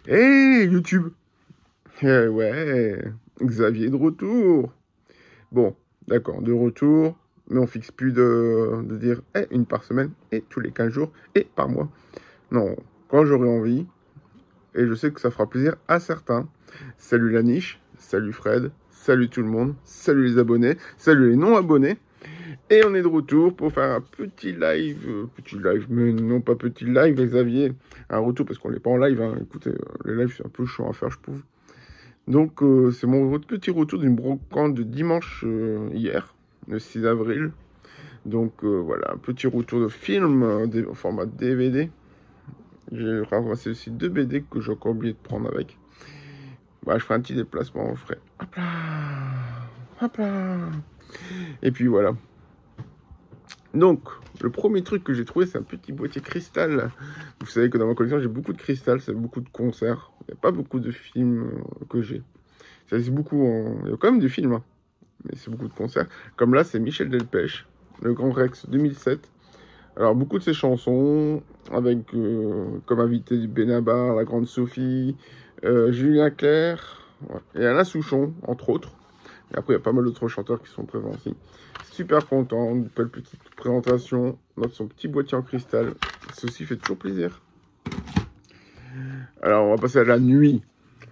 Hey, YouTube! Ouais, Xavier de retour. Bon, d'accord, de retour, mais on fixe plus de dire une par semaine, et tous les 15 jours, et par mois. Non, quand j'aurai envie, et je sais que ça fera plaisir à certains. Salut la niche, salut Fred, salut tout le monde, salut les abonnés, salut les non-abonnés. Et on est de retour pour faire un petit live, mais non pas petit live, Xavier. Un retour parce qu'on n'est pas en live, hein. Écoutez, les lives c'est un peu chaud à faire, je trouve. Donc c'est mon petit retour d'une brocante de dimanche hier, le 6 avril. Donc voilà, un petit retour de film au format DVD. J'ai ramassé aussi 2 BD que j'ai encore oublié de prendre avec. Bah, je ferai un petit déplacement, je ferai hop là, hop là. Et puis voilà. Donc, le premier truc que j'ai trouvé, c'est un petit boîtier cristal. Vous savez que dans ma collection, j'ai beaucoup de cristal, c'est beaucoup de concerts. Il n'y a pas beaucoup de films que j'ai. C'est beaucoup Il y a quand même des films, hein, mais c'est beaucoup de concerts. Comme là, c'est Michel Delpech, le Grand Rex 2007. Alors, beaucoup de ses chansons, avec comme invité du Benabar, la Grande Sophie, Julien Clerc, ouais, et Alain Souchon, entre autres. Et après, il y a pas mal d'autres chanteurs qui sont présents aussi. Super content, une belle petite présentation dans son petit boîtier en cristal. Ceci fait toujours plaisir. Alors, on va passer à la nuit.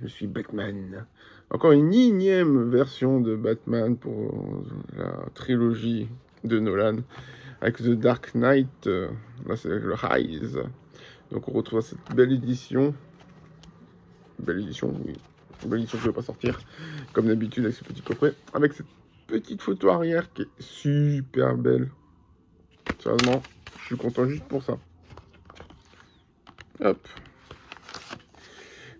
Je suis Batman. Encore une énième version de Batman pour la trilogie de Nolan. Avec The Dark Knight. Là, c'est le Rise. Donc, on retrouve cette belle édition. Belle édition, oui. Belle édition qui ne va pas sortir. Comme d'habitude, avec ce petit coffret. Avec cette petite photo arrière qui est super belle. Sérieusement, je suis content juste pour ça. Hop.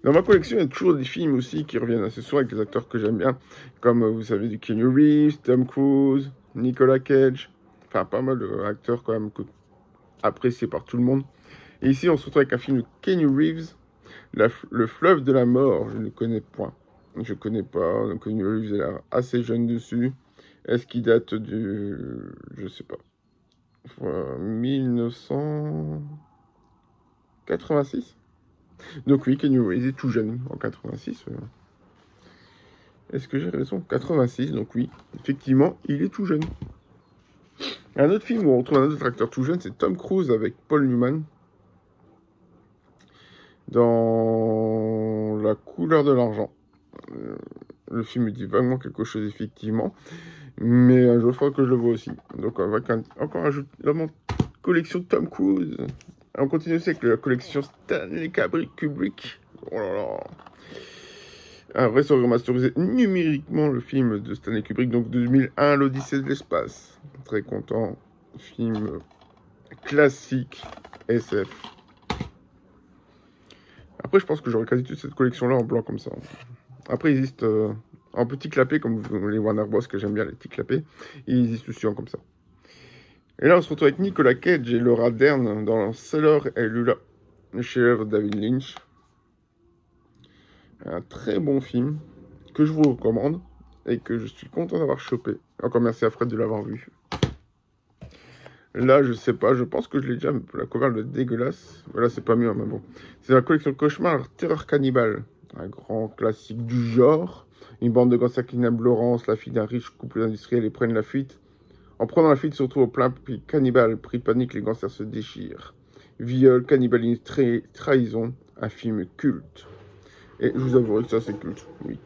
Dans ma collection, il y a toujours des films aussi qui reviennent assez souvent avec des acteurs que j'aime bien. Comme vous savez, du Keanu Reeves, Tom Cruise, Nicolas Cage. Enfin, pas mal d'acteurs quand même appréciés par tout le monde. Et ici, on se retrouve avec un film de Keanu Reeves, Le fleuve de la mort. Je ne connais point. Je connais pas. Donc, Keanu Reeves est là assez jeune dessus. Est-ce qu'il date du... Je sais pas. 1986. Donc oui, Keanu Reeves est tout jeune en 86. Est-ce que j'ai raison? 86, donc oui, effectivement, il est tout jeune. Un autre film où on retrouve un autre acteur tout jeune, c'est Tom Cruise avec Paul Newman. Dans La couleur de l'argent. Le film me dit vaguement quelque chose, effectivement. Mais un jour, il faudra que je le vois aussi. Donc, avec encore un jeu dans mon collection de Tom Cruise. On continue aussi avec la collection Stanley Kubrick. Oh là là. Un vrai remasterisé numériquement le film de Stanley Kubrick, donc 2001, l'Odyssée de l'espace. Très content. Film classique SF. Après, je pense que j'aurais quasi toute cette collection-là en blanc comme ça. Après, il existe en petit clapet, comme les Warner Bros. Que j'aime bien, les petits clapets. Il existe aussi en comme ça. Et là, on se retrouve avec Nicolas Cage et Laura Dern dans Sailor et Lula, le chef-d'œuvre de David Lynch. Un très bon film que je vous recommande et que je suis content d'avoir chopé. Encore merci à Fred de l'avoir vu. Là, je sais pas, je pense que je l'ai déjà, la cover est dégueulasse. Voilà, c'est pas mieux, mais bon. C'est la collection Cauchemar, Terreur Cannibale. Un grand classique du genre. Une bande de gangsters kidnappent Laurence, la fille d'un riche couple industriel, et prennent la fuite. En prenant la fuite, se retrouvent au plein cannibale. Pris de panique, les gangsters se déchirent. Viol, cannibalisme, trahison. Un film culte. Et je vous avouerai que ça, c'est culte, oui.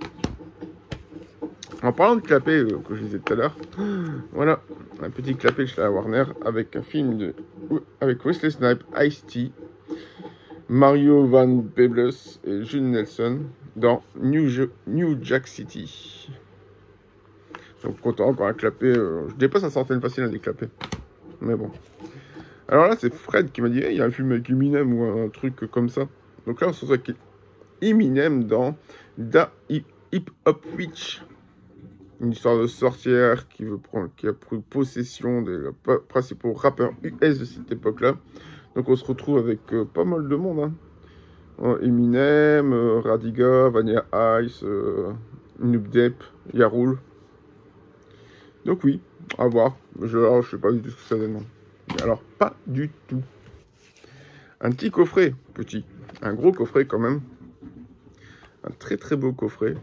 En parlant de clapet, que je disais tout à l'heure, voilà, un petit clapet chez la Warner avec un film avec Wesley Snipes, Ice-T, Mario Van Peebles et Jules Nelson dans New Jack City. Donc content, encore un clapet, je dépasse la centaine facile à des clapets. Mais bon. Alors là, c'est Fred qui m'a dit, il y a un film avec Eminem ou un truc comme ça. Donc là, on se retrouve avec Eminem dans Da Hip Hop Witch. Une histoire de sorcière qui a pris possession des principaux rappeurs US de cette époque-là. Donc on se retrouve avec pas mal de monde. Hein. Eminem, Radiga, Vanilla Ice, Noob Depp, Yarul. Donc oui, à voir. Je sais pas du tout ce que ça donne. Alors pas du tout. Un petit coffret, petit. Un gros coffret quand même. Un très très beau coffret.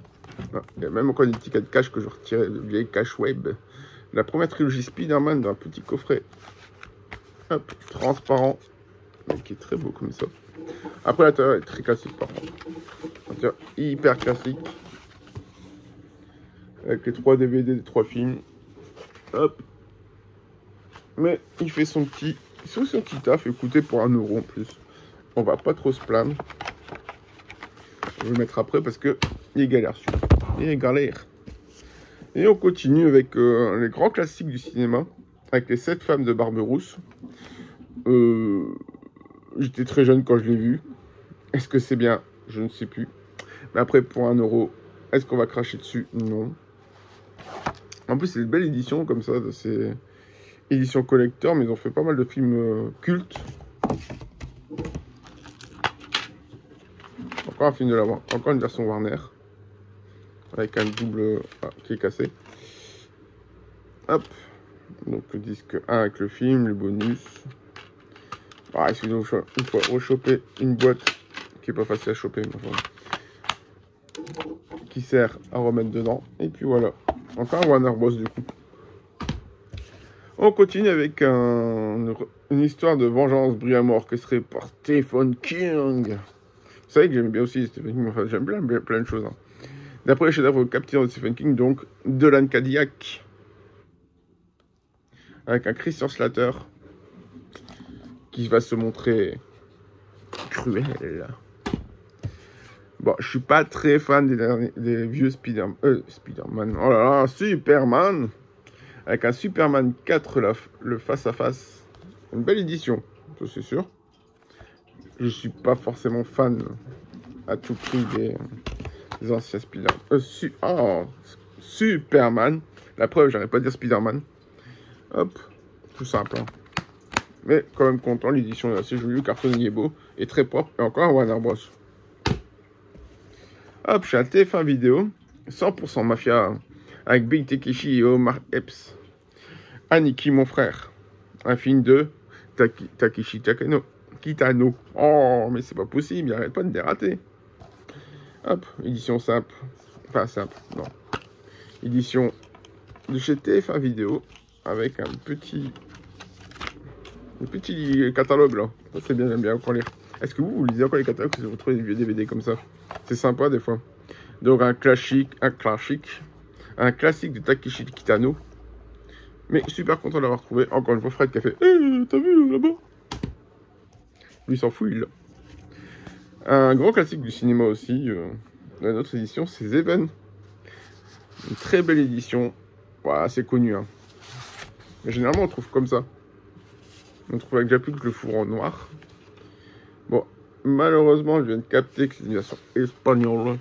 Ah, il y a même encore des étiquettes cache que je retirais de vieilles caches web. La première trilogie Spider-Man dans un petit coffret. Hop, transparent. Mais qui est très beau comme ça. Après l'intérieur est très classique par contre. L'intérieur hyper classique. Avec les 3 DVD des 3 films. Hop. Mais il fait son petit taf. Écoutez, pour 1 € en plus. On va pas trop se plaindre. Je vais le mettre après parce que il est galère celui-là. Il est galère. Et on continue avec les grands classiques du cinéma. Avec les 7 femmes de Barberousse. J'étais très jeune quand je l'ai vu. Est-ce que c'est bien? Je ne sais plus. Mais après, pour 1 €, est-ce qu'on va cracher dessus? Non. En plus, c'est une belle édition comme ça. C'est édition collector, mais ils ont fait pas mal de films cultes. Encore un film de l'avant. Encore une version Warner. Avec un double qui est cassé. Hop. Donc le disque 1 avec le film, le bonus. Ah, il faut rechoper une boîte qui est pas facile à choper, mais enfin, qui sert à remettre dedans. Et puis voilà. Encore un Warner Bros du coup. On continue avec une histoire de vengeance brillamment orchestrée par Stephen King. Vous savez que j'aime bien aussi Stephen King, enfin, j'aime plein de choses. Hein. D'après les chefs-d'œuvre captivants de Stephen King, donc Deland Cadillac. Avec un Christian Slater qui va se montrer cruel. Bon, je suis pas très fan des vieux Spider-Man. Oh là là, Superman. Avec un Superman 4, le face-à-face. Une belle édition, ça c'est sûr. Je suis pas forcément fan à tout prix des anciens Spider-Man. Superman. La preuve, j'arrive pas à dire Spider-Man. Hop, tout simple. Hein. Mais quand même content, l'édition est assez jolie, le carton est beau et très propre. Et encore un Warner Bros. Hop, j'ai un TF1 vidéo, 100% Mafia, avec Big Takeshi et Omar Epps. Aniki, mon frère. Un film de Takeshi Kitano. Oh, mais c'est pas possible, il arrête pas de dérater. Hop, édition simple. Enfin, simple, non. Édition de chez TF1 vidéo, avec un petit catalogue là. Ça c'est bien, j'aime bien encore lire. Est-ce que vous lisez encore les catalogues si vous trouvez des vieux DVD comme ça? C'est sympa des fois. Donc un classique de Takeshi Kitano. Mais super content de l'avoir trouvé. Encore une fois Fred qui a fait t'as vu là-bas? Lui s'en fout, il l'a. Un grand classique du cinéma aussi. Dans notre édition, c'est Zeven. Une très belle édition. Voilà, c'est connu. Hein. Mais généralement, on trouve comme ça. On trouve avec déjà plus que le four en noir. Bon, malheureusement, je viens de capter que c'est une version espagnole.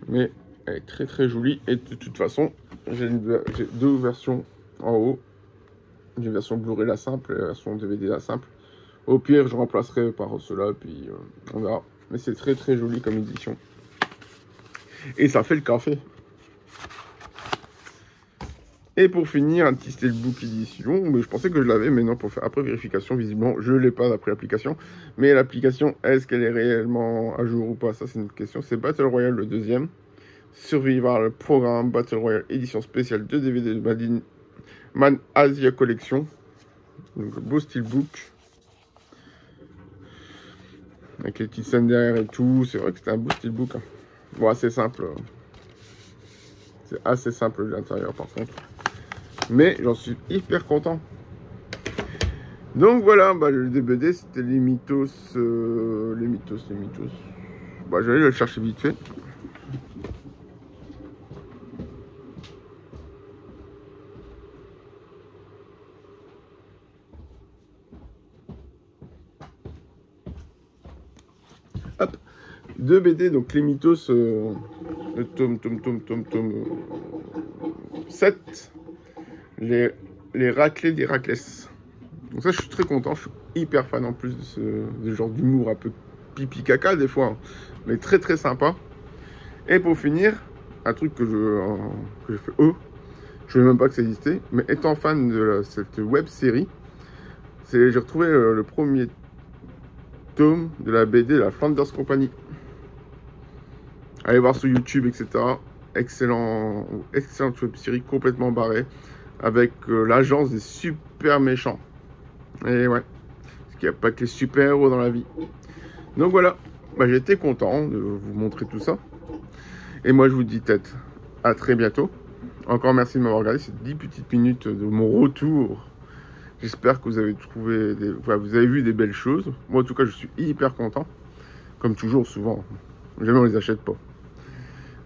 Mais elle est très très jolie. Et de toute façon, j'ai 2 versions en haut. J'ai une version Blu-ray la simple et la version DVD la simple. Au pire, je remplacerai par cela, puis on verra. Mais c'est très très joli comme édition. Et ça fait le café. Et pour finir, un petit Steelbook édition. Mais je pensais que je l'avais, mais non, pour faire après vérification, visiblement, je ne l'ai pas d'après l'application. Mais l'application, est-ce qu'elle est réellement à jour ou pas? Ça, c'est une question. C'est Battle Royale, le deuxième. Survival Programme Battle Royale édition spéciale 2 DVD de Man Asia Collection. Donc, beau Steelbook. Avec les petites scènes derrière et tout. C'est vrai que c'était un beau Steelbook. Hein. Bon, assez simple. C'est assez simple l'intérieur par contre. Mais j'en suis hyper content. Donc voilà, bah, le DVD c'était les mythos. Bah, j'allais le chercher vite fait. Hop, 2 BD, donc les mythos, le tome 7, les raclés des raclès. Donc ça, je suis très content, je suis hyper fan en plus de ce genre d'humour un peu pipi caca des fois, hein, mais très très sympa. Et pour finir, un truc que j'ai fait, je ne savais même pas que ça existait, mais étant fan de cette web série, j'ai retrouvé le premier tome de la BD de la Flanders Company. Allez voir sur YouTube, etc. Excellente web série complètement barrée avec l'agence des super méchants. Et ouais, parce qu'il n'y a pas que les super héros dans la vie. Donc voilà, bah, j'étais content de vous montrer tout ça. Et moi je vous dis peut-être à très bientôt. Encore merci de m'avoir regardé ces 10 petites minutes de mon retour. J'espère que vous avez trouvé, vous avez vu des belles choses. Moi en tout cas je suis hyper content. Comme toujours, souvent. Jamais on les achète pas.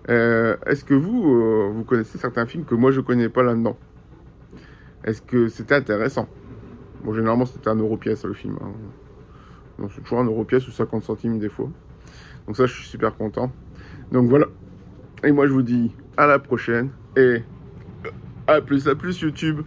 Est-ce que vous connaissez certains films que moi je connais pas là-dedans? Est-ce que c'était intéressant? Bon, généralement c'était 1€ pièce le film. Hein. Donc c'est toujours 1€ pièce ou 50 centimes des fois. Donc ça, je suis super content. Donc voilà. Et moi je vous dis à la prochaine et à plus YouTube.